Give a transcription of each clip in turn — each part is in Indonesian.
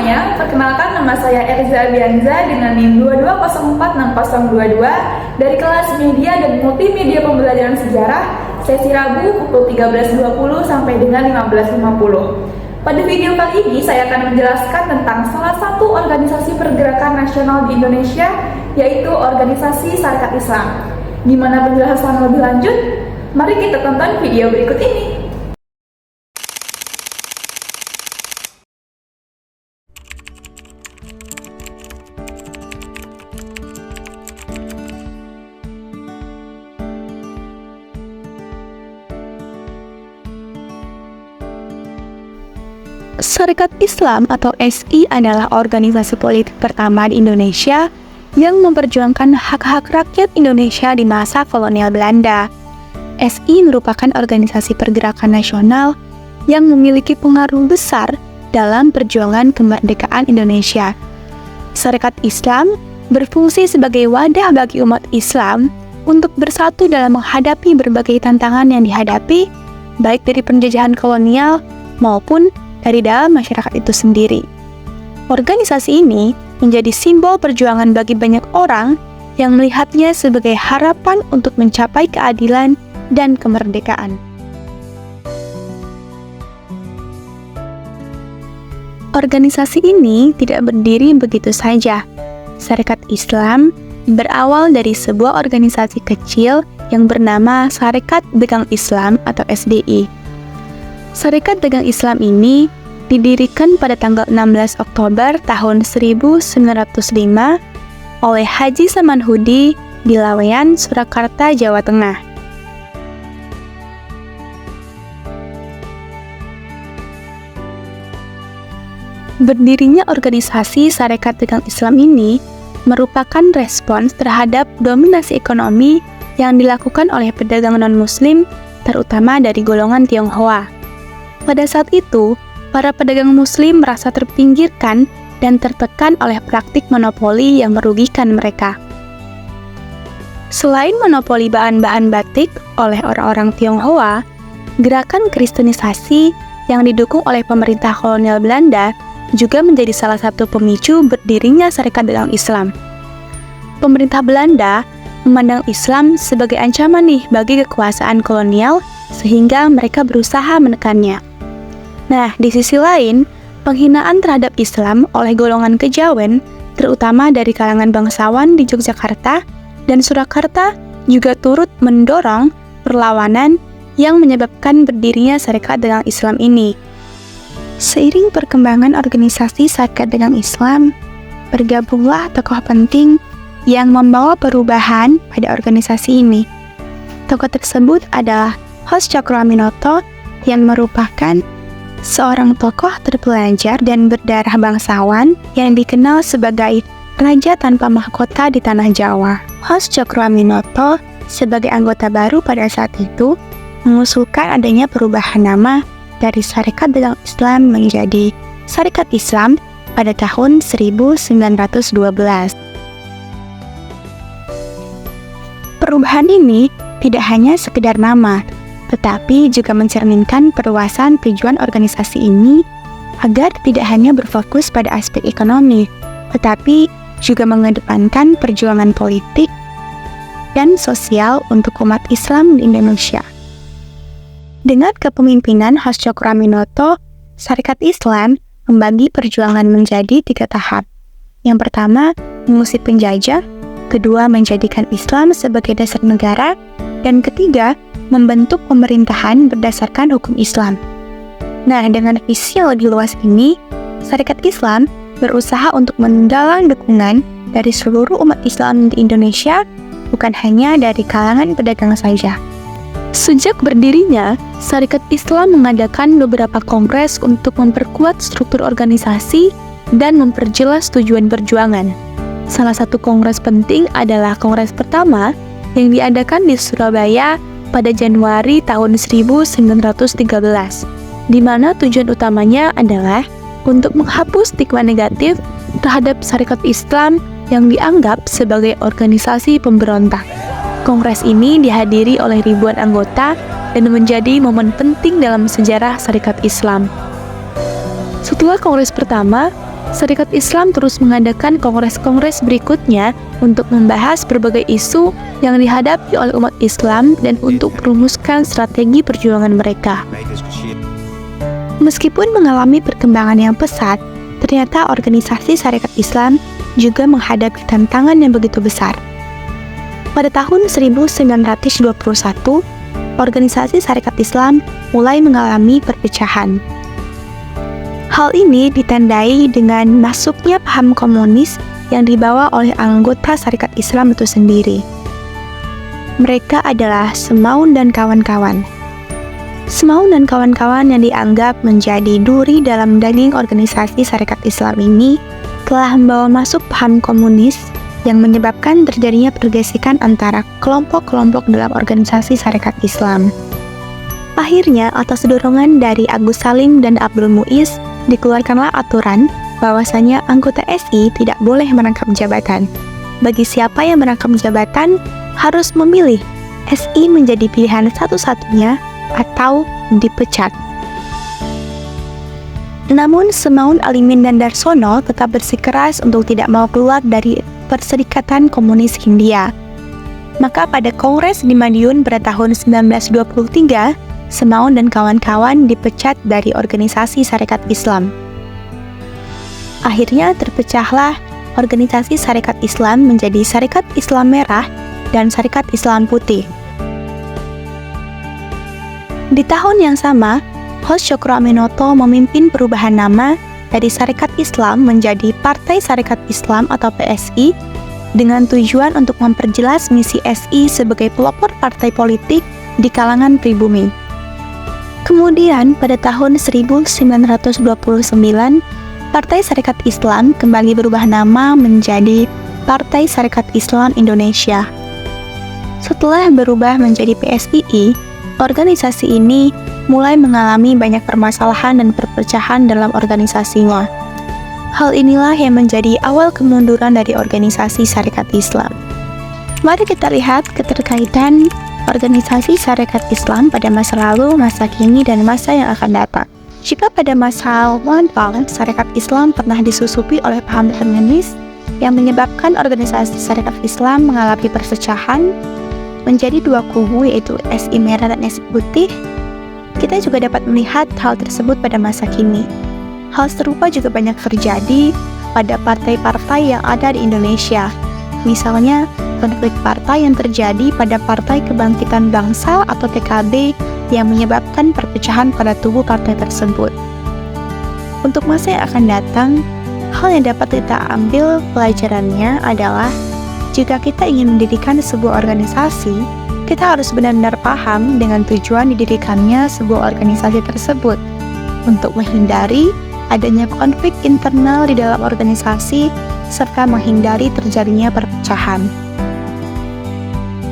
semuanya, perkenalkan nama saya Erza Abianza dengan NIM 22046022 dari kelas Media dan Multimedia Pembelajaran Sejarah, sesi Rabu pukul 13.20 sampai dengan 15.50. Pada video kali ini saya akan menjelaskan tentang salah satu organisasi pergerakan nasional di Indonesia, yaitu Organisasi Sarekat Islam. Gimana penjelasan lebih lanjut? Mari kita tonton video berikut ini. Sarekat Islam atau SI adalah organisasi politik pertama di Indonesia yang memperjuangkan hak-hak rakyat Indonesia di masa kolonial Belanda. SI merupakan organisasi pergerakan nasional yang memiliki pengaruh besar dalam perjuangan kemerdekaan Indonesia. Sarekat Islam berfungsi sebagai wadah bagi umat Islam untuk bersatu dalam menghadapi berbagai tantangan yang dihadapi, baik dari penjajahan kolonial maupun dari dalam masyarakat itu sendiri. Organisasi ini menjadi simbol perjuangan bagi banyak orang yang melihatnya sebagai harapan untuk mencapai keadilan dan kemerdekaan. Organisasi ini tidak berdiri begitu saja. Sarekat Islam berawal dari sebuah organisasi kecil yang bernama Sarekat Dagang Islam atau SDI. Sarekat Dagang Islam ini didirikan pada tanggal 16 Oktober tahun 1905 oleh Haji Samanhudi di Laweyan, Surakarta, Jawa Tengah. Berdirinya organisasi Sarekat Dagang Islam ini merupakan respons terhadap dominasi ekonomi yang dilakukan oleh pedagang non-muslim, terutama dari golongan Tionghoa. Pada saat itu, para pedagang muslim merasa terpinggirkan dan tertekan oleh praktik monopoli yang merugikan mereka. Selain monopoli bahan-bahan batik oleh orang-orang Tionghoa, gerakan kristenisasi yang didukung oleh pemerintah kolonial Belanda juga menjadi salah satu pemicu berdirinya Sarekat Dagang Islam. Pemerintah Belanda memandang Islam sebagai ancaman bagi kekuasaan kolonial, sehingga mereka berusaha menekannya. Nah, di sisi lain, penghinaan terhadap Islam oleh golongan kejawen, terutama dari kalangan bangsawan di Yogyakarta dan Surakarta, juga turut mendorong perlawanan yang menyebabkan berdirinya Sarekat Dagang Islam ini. Seiring perkembangan organisasi Sarekat Dagang Islam, bergabunglah tokoh penting yang membawa perubahan pada organisasi ini. Tokoh tersebut adalah Hos Cokroaminoto yang merupakan seorang tokoh terpelajar dan berdarah bangsawan yang dikenal sebagai Raja Tanpa Mahkota di Tanah Jawa. Hos Cokroaminoto sebagai anggota baru pada saat itu mengusulkan adanya perubahan nama dari Sarekat Dagang Islam menjadi Sarekat Islam pada tahun 1912. Perubahan ini tidak hanya sekedar nama, tetapi juga mencerminkan perluasan tujuan organisasi ini agar tidak hanya berfokus pada aspek ekonomi, tetapi juga mengedepankan perjuangan politik dan sosial untuk umat Islam di Indonesia. Dengan kepemimpinan Hos Cokroaminoto, Sarekat Islam membagi perjuangan menjadi 3 tahap. Yang pertama, mengusir penjajah, kedua, menjadikan Islam sebagai dasar negara, dan ketiga, membentuk pemerintahan berdasarkan hukum Islam. Nah, dengan visi yang lebih luas ini, Sarekat Islam berusaha untuk menggalang dukungan dari seluruh umat Islam di Indonesia, bukan hanya dari kalangan pedagang saja. Sejak berdirinya, Sarekat Islam mengadakan beberapa kongres untuk memperkuat struktur organisasi dan memperjelas tujuan perjuangan. Salah satu kongres penting adalah kongres pertama yang diadakan di Surabaya pada Januari tahun 1913, di mana tujuan utamanya adalah untuk menghapus stigma negatif terhadap Sarekat Islam yang dianggap sebagai organisasi pemberontak. Kongres ini dihadiri oleh ribuan anggota dan menjadi momen penting dalam sejarah Sarekat Islam. Setelah kongres pertama, Syarikat Islam terus mengadakan kongres-kongres berikutnya untuk membahas berbagai isu yang dihadapi oleh umat Islam dan untuk merumuskan strategi perjuangan mereka. Meskipun mengalami perkembangan yang pesat, ternyata organisasi Syarikat Islam juga menghadapi tantangan yang begitu besar. Pada tahun 1921, organisasi Syarikat Islam mulai mengalami perpecahan. Hal ini ditandai dengan masuknya paham komunis yang dibawa oleh anggota Syarikat Islam itu sendiri. Mereka adalah Semaun dan kawan-kawan. Semaun dan kawan-kawan yang dianggap menjadi duri dalam daging organisasi Syarikat Islam ini telah membawa masuk paham komunis yang menyebabkan terjadinya pergesekan antara kelompok-kelompok dalam organisasi Syarikat Islam. Akhirnya, atas dorongan dari Agus Salim dan Abdul Muiz, dikeluarkanlah aturan bahwasanya anggota SI tidak boleh merangkap jabatan. Bagi siapa yang merangkap jabatan, harus memilih SI menjadi pilihan satu-satunya atau dipecat. Namun, Semaun, Alimin, dan Darsono tetap bersikeras untuk tidak mau keluar dari Perserikatan Komunis Hindia. Maka pada Kongres di Madiun pada tahun 1923, Semaun dan kawan-kawan dipecat dari organisasi Syarikat Islam. Akhirnya terpecahlah organisasi Syarikat Islam menjadi Syarikat Islam Merah dan Syarikat Islam Putih. Di tahun yang sama, Hos Cokro Aminoto memimpin perubahan nama dari Syarikat Islam menjadi Partai Syarikat Islam atau PSI dengan tujuan untuk memperjelas misi SI sebagai pelopor partai politik di kalangan pribumi. Kemudian pada tahun 1929, Partai Syarikat Islam kembali berubah nama menjadi Partai Syarikat Islam Indonesia. Setelah berubah menjadi PSII, organisasi ini mulai mengalami banyak permasalahan dan perpecahan dalam organisasinya. Hal inilah yang menjadi awal kemunduran dari organisasi Syarikat Islam. Mari kita lihat keterkaitan organisasi Syarikat Islam pada masa lalu, masa kini, dan masa yang akan datang. Jika pada masa lampau, Syarikat Islam pernah disusupi oleh paham komunis yang menyebabkan organisasi Syarikat Islam mengalami perpecahan menjadi dua kubu, yaitu SI Merah dan SI Putih, kita juga dapat melihat hal tersebut pada masa kini. Hal serupa juga banyak terjadi pada partai-partai yang ada di Indonesia. Misalnya, konflik partai yang terjadi pada Partai Kebangkitan Bangsa atau PKB yang menyebabkan perpecahan pada tubuh partai tersebut. Untuk masa yang akan datang, hal yang dapat kita ambil pelajarannya adalah jika kita ingin mendirikan sebuah organisasi, kita harus benar-benar paham dengan tujuan didirikannya sebuah organisasi tersebut untuk menghindari adanya konflik internal di dalam organisasi serta menghindari terjadinya perpecahan.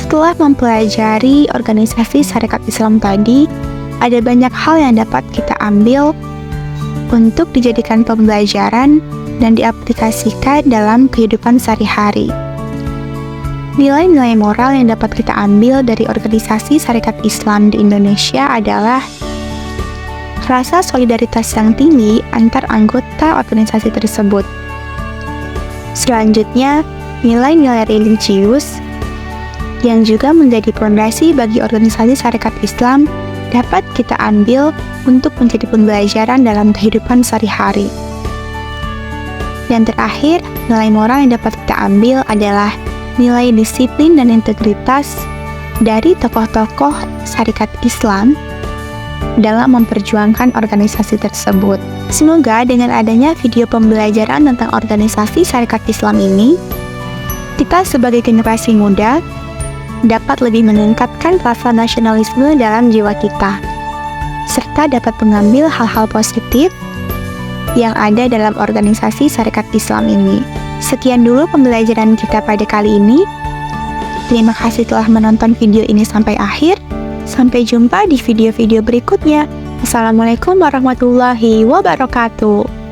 Setelah mempelajari organisasi Syarikat Islam tadi, ada banyak hal yang dapat kita ambil untuk dijadikan pembelajaran dan diaplikasikan dalam kehidupan sehari-hari. Nilai-nilai moral yang dapat kita ambil dari organisasi Syarikat Islam di Indonesia adalah rasa solidaritas yang tinggi antar anggota organisasi tersebut. Selanjutnya, nilai-nilai religius yang juga menjadi fondasi bagi organisasi Syarikat Islam dapat kita ambil untuk menjadi pembelajaran dalam kehidupan sehari-hari. Dan terakhir, nilai moral yang dapat kita ambil adalah nilai disiplin dan integritas dari tokoh-tokoh Syarikat Islam dalam memperjuangkan organisasi tersebut. Semoga dengan adanya video pembelajaran tentang organisasi Syarikat Islam ini, kita sebagai generasi muda dapat lebih meningkatkan rasa nasionalisme dalam jiwa kita, serta dapat mengambil hal-hal positif yang ada dalam organisasi Syarikat Islam ini. Sekian dulu pembelajaran kita pada kali ini. Terima kasih telah menonton video ini sampai akhir. Sampai jumpa di video-video berikutnya. Assalamualaikum warahmatullahi wabarakatuh.